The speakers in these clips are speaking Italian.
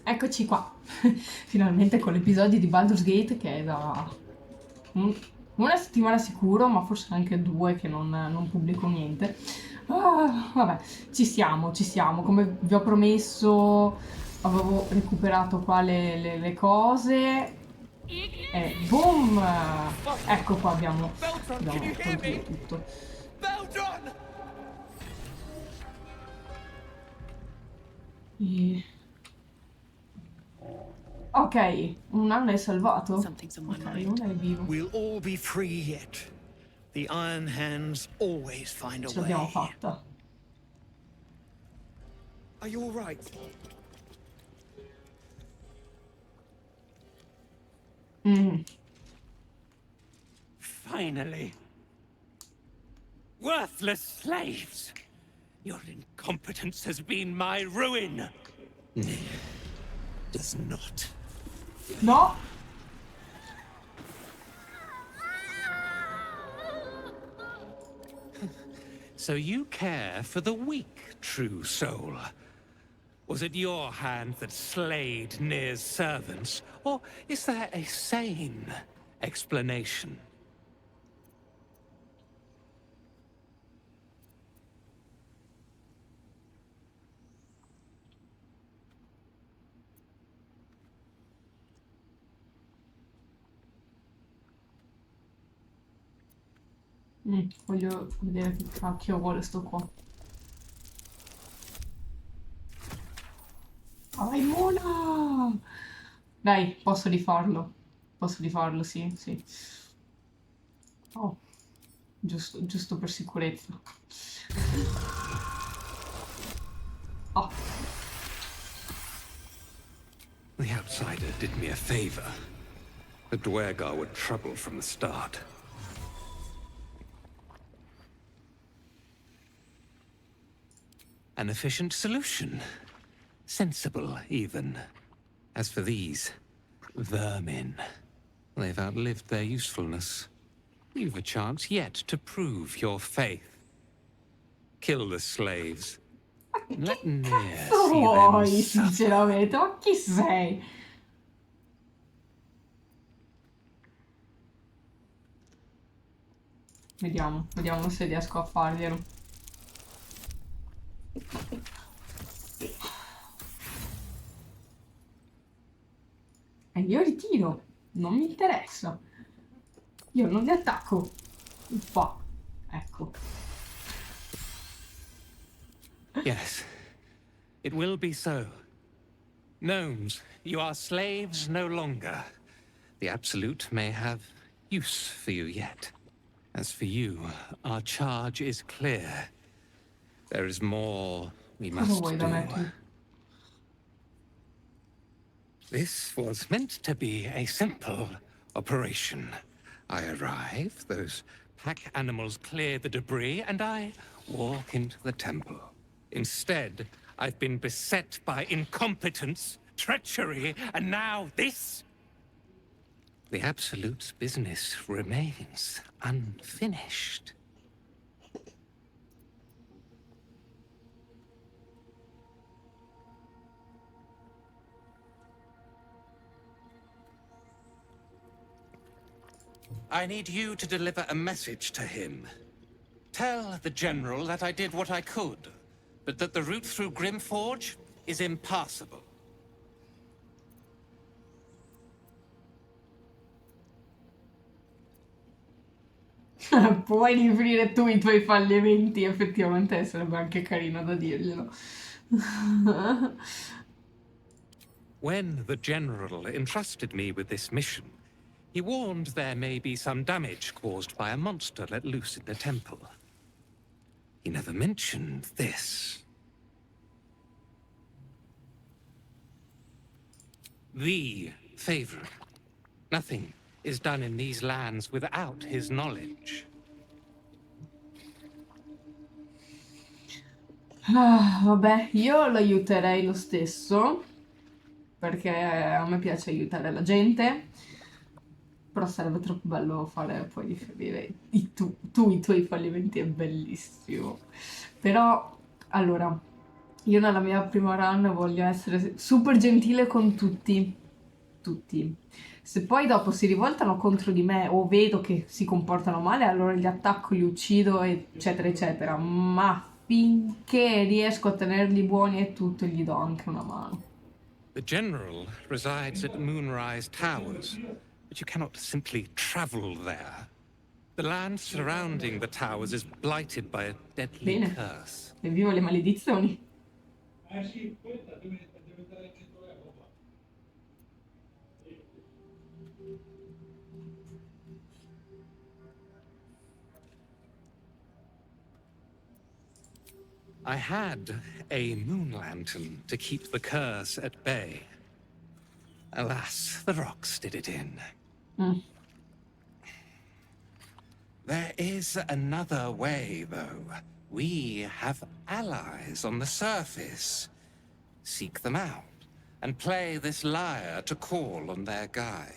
Eccoci qua, finalmente con l'episodio di Baldur's Gate che è da un- una settimana sicuro, ma forse anche due che non pubblico niente. Vabbè, ci siamo, come vi ho promesso avevo recuperato qua le cose e boom! Ecco qua Beltron, can you abbiamo hear tolto via me? tutto. Beltron! E- Ok, un anno è salvato. Something's on my Ok, mind. uno è vivo. We'll all be free yet. The Iron Hands always find a Ce l'abbiamo way. fatta. Are you all right? Mm. Finally. Worthless slaves! Your incompetence has been my ruin! Does not. No? So you care for the weak, true soul? Was it your hand that slayed Nere's servants? Or is there a sane explanation? Voglio vedere che cacchio vuole sto qua. Vai, Mona! Dai, posso rifarlo. Posso rifarlo, sì, sì. Oh, giusto per sicurezza. Oh, The outsider did me a favor. The Dwergar were trouble from the start. An efficient solution. Sensible, even. As for these vermin, they've outlived their usefulness. You've a chance yet to prove your faith. Kill the slaves. And let Nere cazzo see them vuoi, suffer. sinceramente? Ma chi sei? Vediamo se riesco a farglielo. E io ritiro, non mi interessa. Io non li attacco. Uffa, ecco. Yes, it will be so. Gnomes, you are slaves no longer. The Absolute may have use for you yet. As for you, our charge is clear. There is more we Cosa vuoi must da do. me tu? This was meant to be a simple operation. I arrive, those pack animals clear the debris, and I walk into the temple. Instead, I've been beset by incompetence, treachery, and now this? The Absolute's business remains unfinished. I need you to deliver a message to him. Tell the General that I did what I could, but that the route through Grimforge is impassable. Puoi riferire tu i tuoi fallimenti, effettivamente sarebbe anche carino da dirglielo. When the General entrusted me with this mission, he warned there may be some damage caused by a monster let loose in the temple. He never mentioned this. The favorite. Nothing is done in these lands without his knowledge. Vabbè, io lo aiuterei lo stesso, perché a me piace aiutare la gente, però sarebbe troppo bello fare poi riferire tu i tuoi fallimenti, è bellissimo. Però, allora, Io nella mia prima run voglio essere super gentile con tutti. Tutti. Se poi dopo si rivoltano contro di me o vedo che si comportano male, allora li attacco, li uccido, eccetera, eccetera. Ma finché riesco a tenerli buoni e tutto, gli do anche una mano. The general resides at Moonrise Towers, but you cannot simply travel there. The land surrounding the towers is blighted by a deadly Bene. curse. Evviva le maledizioni. I had a moon lantern to keep the curse at bay. Alas, the rocks did it in. There is another way, though. We have allies on the surface. Seek them out, and play this lyre to call on their guide.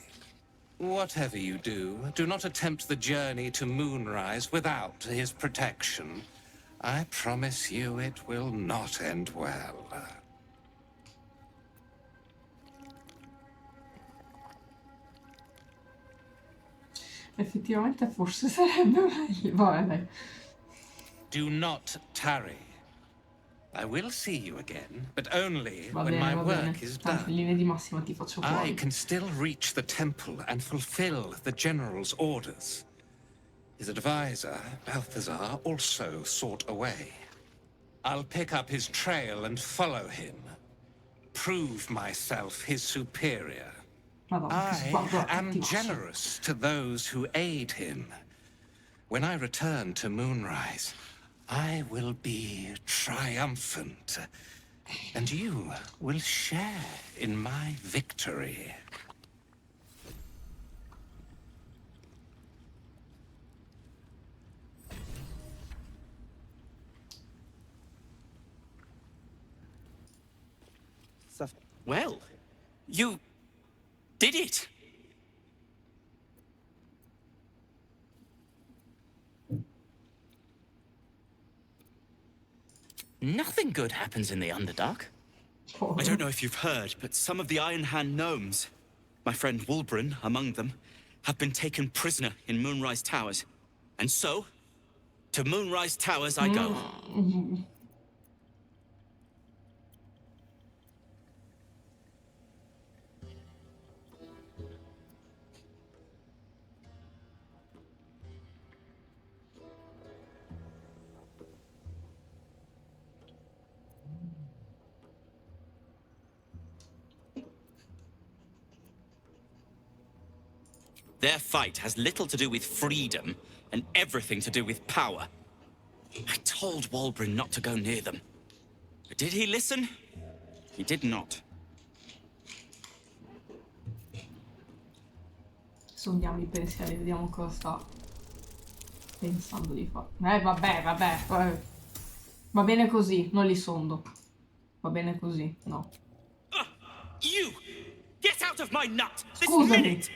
Whatever you do, do not attempt the journey to Moonrise without his protection. I promise you it will not end well. Effettivamente forse sarebbe meglio. Vabbè, dai. Do not tarry. I will see you again, but only Va when bene, my va bene. work is Tanto in done. linea di massima ti faccio I fuori. can still reach the temple and fulfill the general's orders. His advisor, Balthazar, also sought away. I'll pick up his trail and follow him. Prove myself his superior. Madonna, che I sguardo am cattivo. generous to those who aid him. When I return to Moonrise, I will be triumphant, and you will share in my victory. Well, you did it! Nothing good happens in the Underdark. I don't know if you've heard, but some of the Iron Hand gnomes, my friend Wulbren among them, have been taken prisoner in Moonrise Towers. And so, to Moonrise Towers I go. Their fight has little to do with freedom and everything to do with power. I told Wulbren not to go near them. But did he listen? He did not. Sondiamo i pensieri, vediamo cosa sta pensando di fare. Vabbè. Va bene così, non li sondo. Va bene così, no. You! Get out of my nut! This Scusami. minute!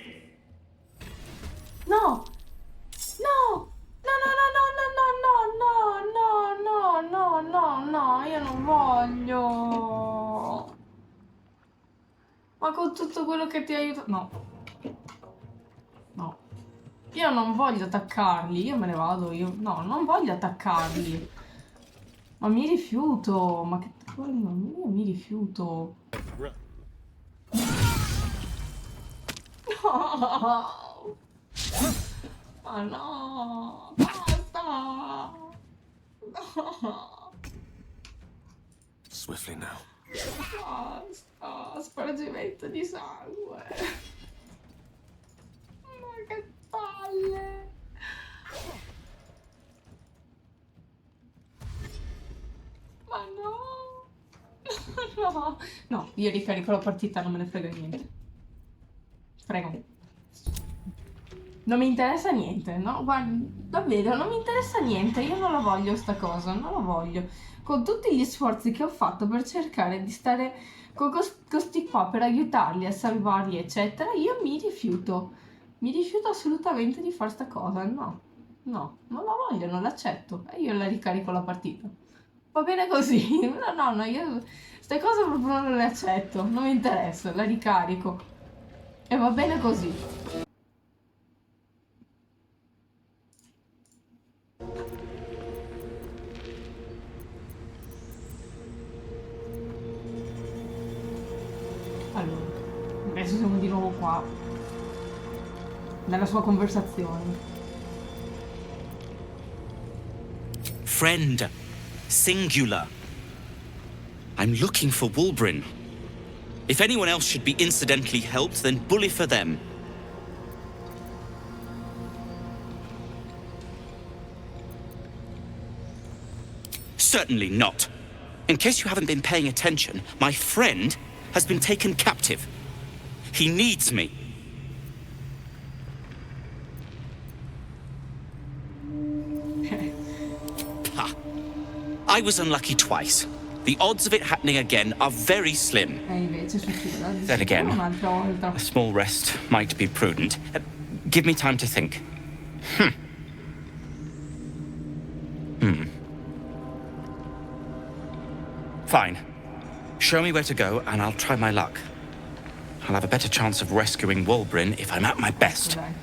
No! No! No, io non voglio. Ma con tutto quello che ti aiuta. No. No. Io non voglio attaccarli, io me ne vado, io. No, non voglio attaccarli. Ma mi rifiuto. Ma che. Io mi rifiuto. No! Ma no! Basta! No! Swiftly now. Basta! Spargimento di sangue! Ma che palle! Ma no! No! No, io ricarico la partita, non me ne frega niente. Prego. Non mi interessa niente, no? Guarda, davvero, non mi interessa niente, io non la voglio sta cosa, non la voglio. Con tutti gli sforzi che ho fatto per cercare di stare con questi qua, per aiutarli a salvarli, eccetera, io mi rifiuto. Mi rifiuto assolutamente di fare sta cosa, no. No, non la voglio, non l'accetto. E io la ricarico la partita. Va bene così. No, io queste cose proprio non le accetto, non mi interessa, la ricarico. E va bene così. Allora, adesso siamo di nuovo qua, nella sua conversazione. Friend. Singular. I'm looking for Wulbrin. If anyone else should be incidentally helped, then bully for them. Certainly not. In case you haven't been paying attention, my friend has been taken captive. He needs me. Ha. I was unlucky twice. The odds of it happening again are very slim. Invece succederà di Then sicuro again, un'altra volta. a small rest might be prudent. Give me time to think. Fine. Show me where to go, and I'll try my luck. I'll have a better chance of rescuing Wulbrin if I'm at my best. Dai.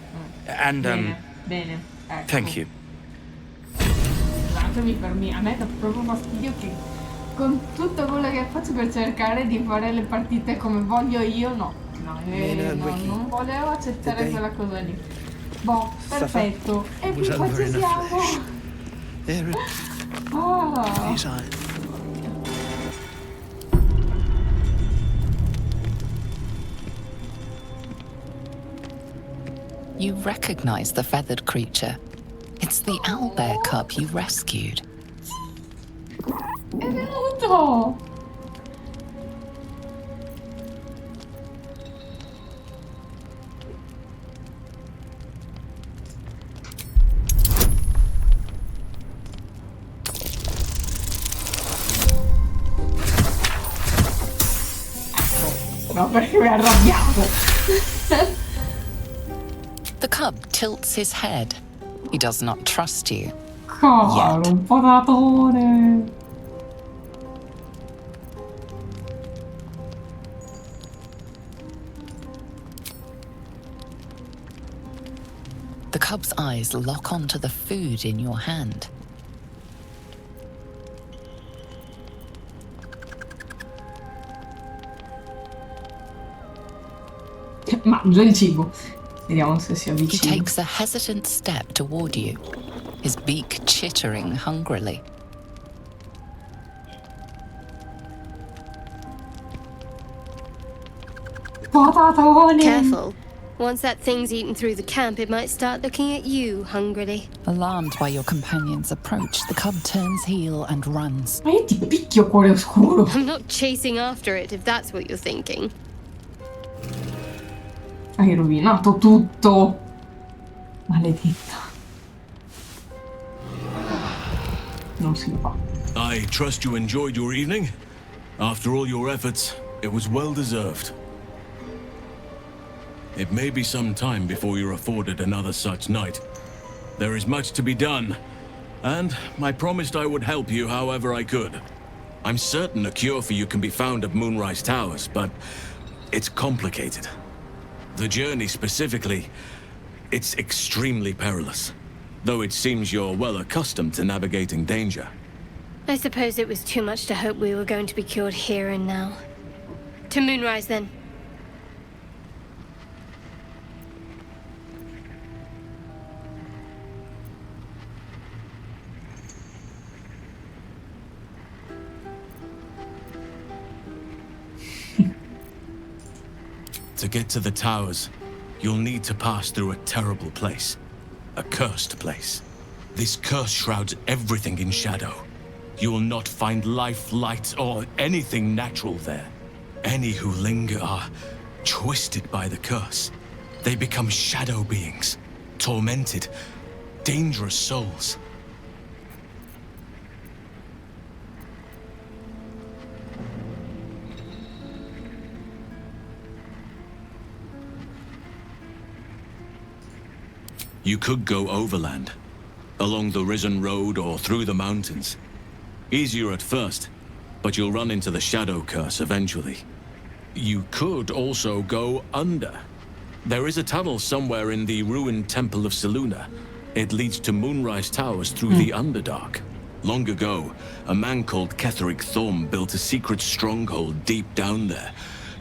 And, Bene, ecco. thank you. Scusatemi per me, a me dà proprio fastidio che con tutto quello che faccio per cercare di fare le partite come voglio io, no, non volevo accettare quella cosa lì. Boh, perfetto. E qui qua ci siamo. Ah. You recognize the feathered creature. It's the owlbear cub you rescued. È venuto! No, perché mi è arrabbiato. The cub tilts his head. He does not trust you. Caro, un potatore. The cub's eyes lock onto the food in your hand. Mangia il cibo. Vediamo se si He avvicina. takes a hesitant step toward you, his beak chittering hungrily. Potatone. Careful. Once that thing's eaten through the camp, it might start looking at you hungrily. Alarmed by your companion's approach, the cub turns heel and runs. Ma io ti picchio, cuore oscuro. I'm not chasing after it, if that's what you're thinking. Hai rovinato tutto. Maledetta. Non si fa. I trust you enjoyed your evening. After all your efforts, it was well deserved. It may be some time before you're afforded another such night. There is much to be done, and I promised I would help you however I could. I'm certain a cure for you can be found at Moonrise Towers, but it's complicated. The journey specifically, it's extremely perilous, though it seems you're well accustomed to navigating danger. I suppose it was too much to hope we were going to be cured here and now. To Moonrise, then. To get to the towers, you'll need to pass through a terrible place. A cursed place. This curse shrouds everything in shadow. You will not find life, light, or anything natural there. Any who linger are twisted by the curse. They become shadow beings, tormented, dangerous souls. You could go overland, along the Risen Road or through the mountains. Easier at first, but you'll run into the shadow curse eventually. You could also go under. There is a tunnel somewhere in the ruined Temple of Selûne. It leads to Moonrise Towers through the Underdark. Long ago, a man called Ketheric Thorm built a secret stronghold deep down there,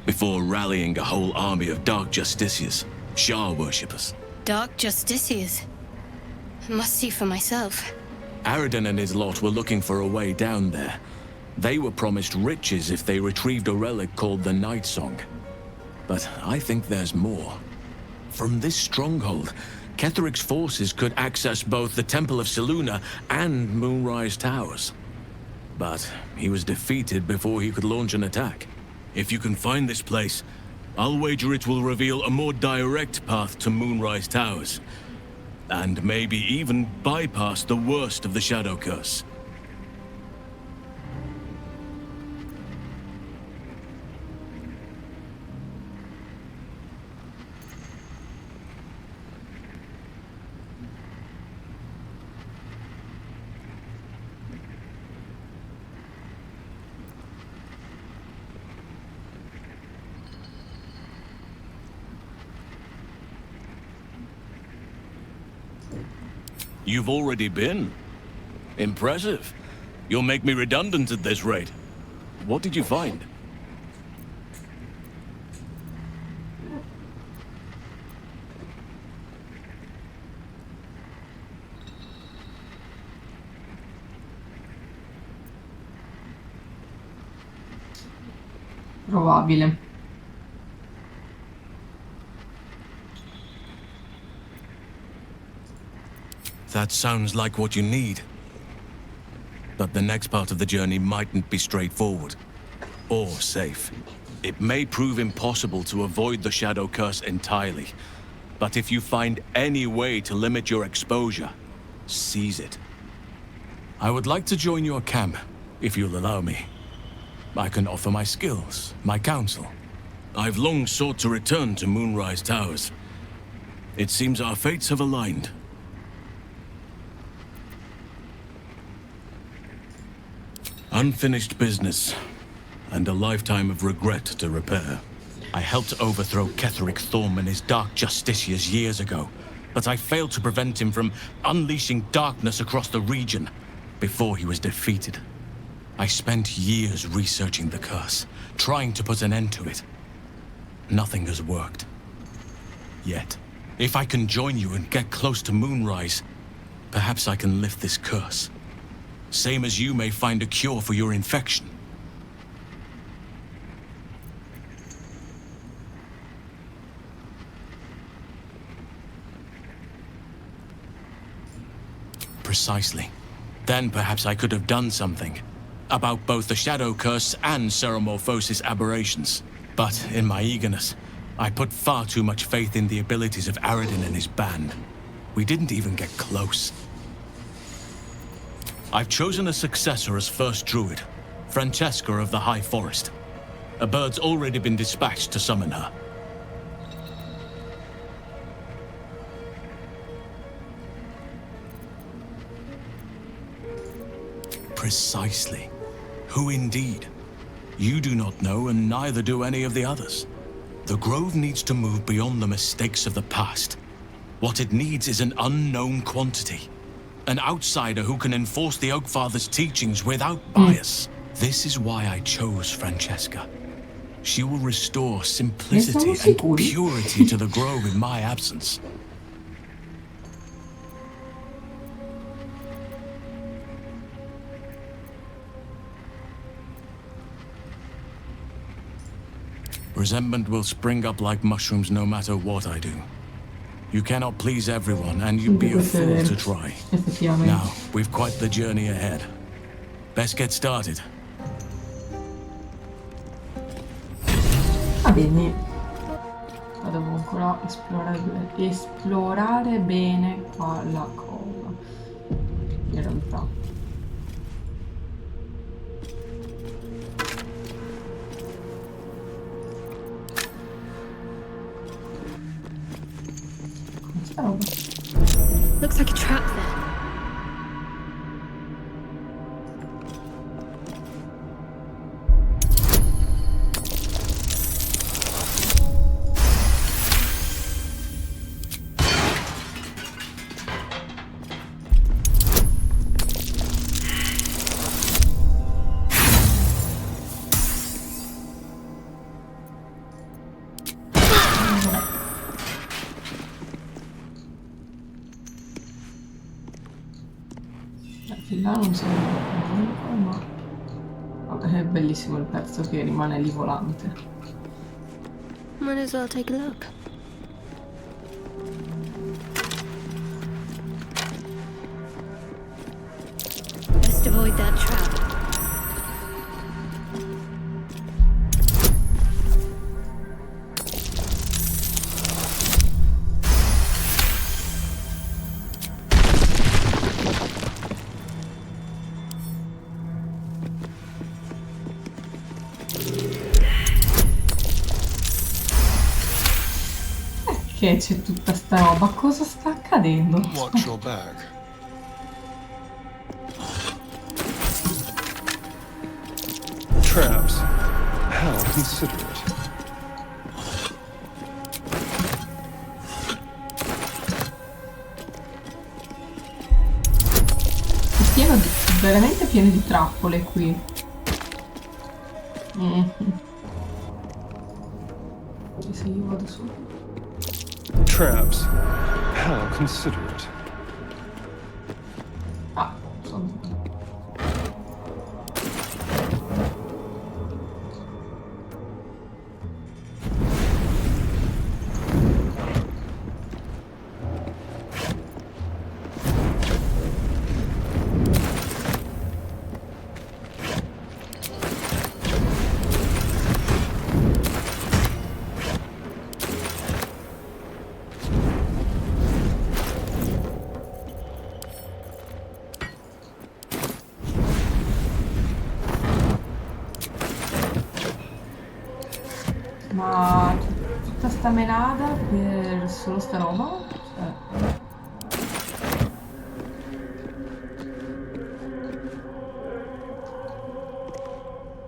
before rallying a whole army of Dark Justiciars, Shah worshippers. Dark Justiciars. Must see for myself. Aradin and his lot were looking for a way down there. They were promised riches if they retrieved a relic called the Night Song. But I think there's more. From this stronghold, Ketheric's forces could access both the Temple of Selûne and Moonrise Towers. But he was defeated before he could launch an attack. If you can find this place, I'll wager it will reveal a more direct path to Moonrise Towers. And maybe even bypass the worst of the Shadow Curse. You've already been? Impressive. You'll make me redundant at this rate. What did you find? Probabile. That sounds like what you need. But the next part of the journey mightn't be straightforward. Or safe. It may prove impossible to avoid the Shadow Curse entirely. But if you find any way to limit your exposure, seize it. I would like to join your camp, if you'll allow me. I can offer my skills, my counsel. I've long sought to return to Moonrise Towers. It seems our fates have aligned. Unfinished business, and a lifetime of regret to repair. I helped overthrow Ketheric Thorm and his Dark Justiciars years ago, but I failed to prevent him from unleashing darkness across the region before he was defeated. I spent years researching the curse, trying to put an end to it. Nothing has worked. Yet, if I can join you and get close to Moonrise, perhaps I can lift this curse. Same as you may find a cure for your infection. Precisely. Then perhaps I could have done something about both the Shadow Curse and Ceremorphosis aberrations. But in my eagerness, I put far too much faith in the abilities of Aradin and his band. We didn't even get close. I've chosen a successor as first druid, Francesca of the High Forest. A bird's already been dispatched to summon her. Precisely. Who indeed? You do not know, and neither do any of the others. The Grove needs to move beyond the mistakes of the past. What it needs is an unknown quantity. An outsider who can enforce the Oakfather's teachings without bias. This is why I chose Francesca. She will restore simplicity and purity to the Grove in my absence. Resentment will spring up like mushrooms no matter what I do. You cannot please everyone, and you'd be a fool to try. Now, we've quite the journey ahead. Best get started. Va bene. Ma devo ancora esplorare bene qua la cosa. In realtà. Looks like a trap there. Fin là non sembra comunque, ma vabbè, è bellissimo il pezzo che rimane lì volante. Might as well take a look. Best avoid that trap. Che c'è tutta sta roba? Cosa sta accadendo? Watch your back. Traps. How considerate. È pieno di, veramente pieno di trappole qui. E se io vado su? Traps. How considerate. Ah, sono... Ma tutta sta menata per solo sta roba? Cioè...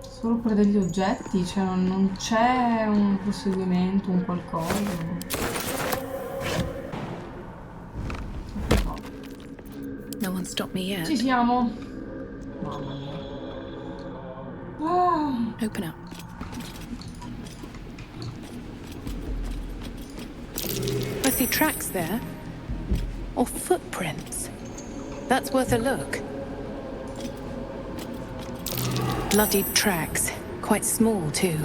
Solo per degli oggetti? Cioè non c'è un proseguimento, un qualcosa? No one stopped me yet. Ci siamo! Mamma mia. Ah. Open up. I see tracks there. Or footprints. That's worth a look. Bloodied tracks. Quite small, too.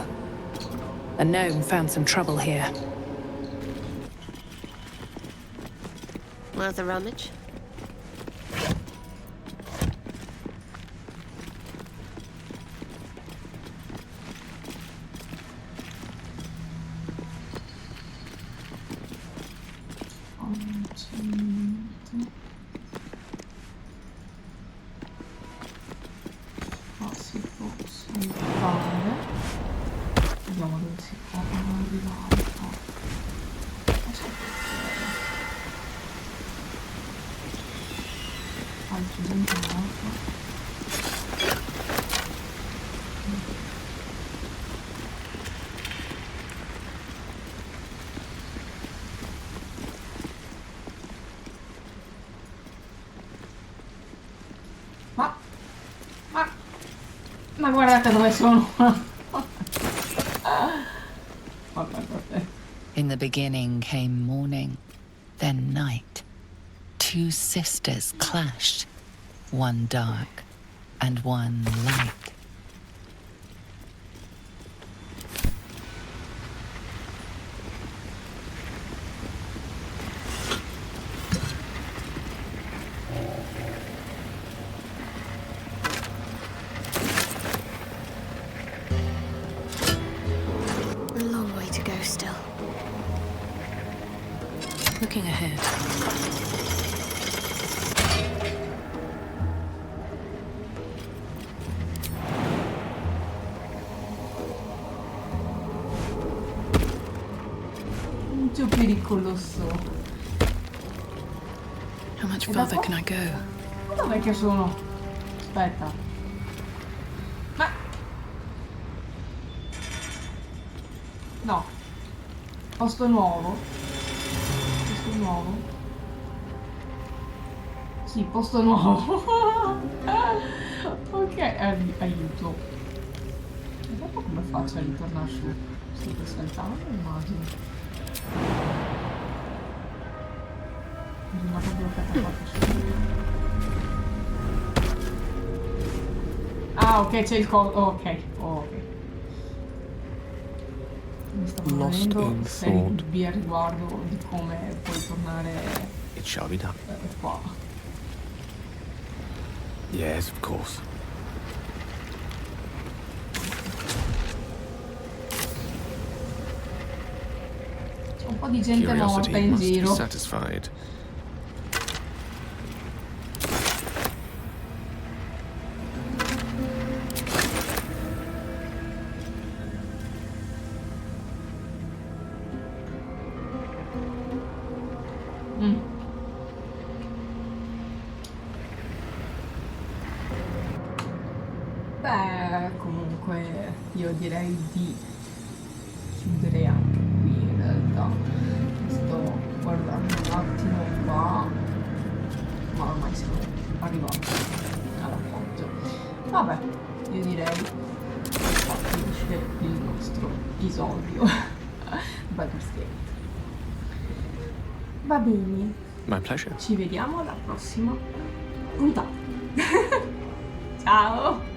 A gnome found some trouble here. Worth a rummage? Si può salvare. Vediamo dove si può arrivare. Altro esempio. Ma guardate dove sono. In the beginning came morning, then night. Two sisters clashed, one dark and one light. Looking ahead. Più pericoloso. How much farther can I go? Dov'è che sono? Aspetta. Ma... No. Posto nuovo. Posto nuovo. Sì, posto nuovo. Ok, aiuto. E dopo come faccio a ritornare su? Sempre saltando, immagino. È rimasta bloccata qua. Ah, ok, c'è il coso. Ok, ok. Mi stavo Lost venendo in seri thought. dubbi a riguardo di come puoi tornare It shall be done. qua. Yes, of course. C'è un po' di gente morta Curiosity in must be giro. satisfied. Beh, comunque io direi di chiudere anche qui in realtà. Sto guardando un attimo qua, ma ormai siamo arrivati all'appoggio. Vabbè, io direi qua finisce il nostro episodio Baldur's Gate. Va bene, My pleasure. ci vediamo alla prossima puntata. Ciao!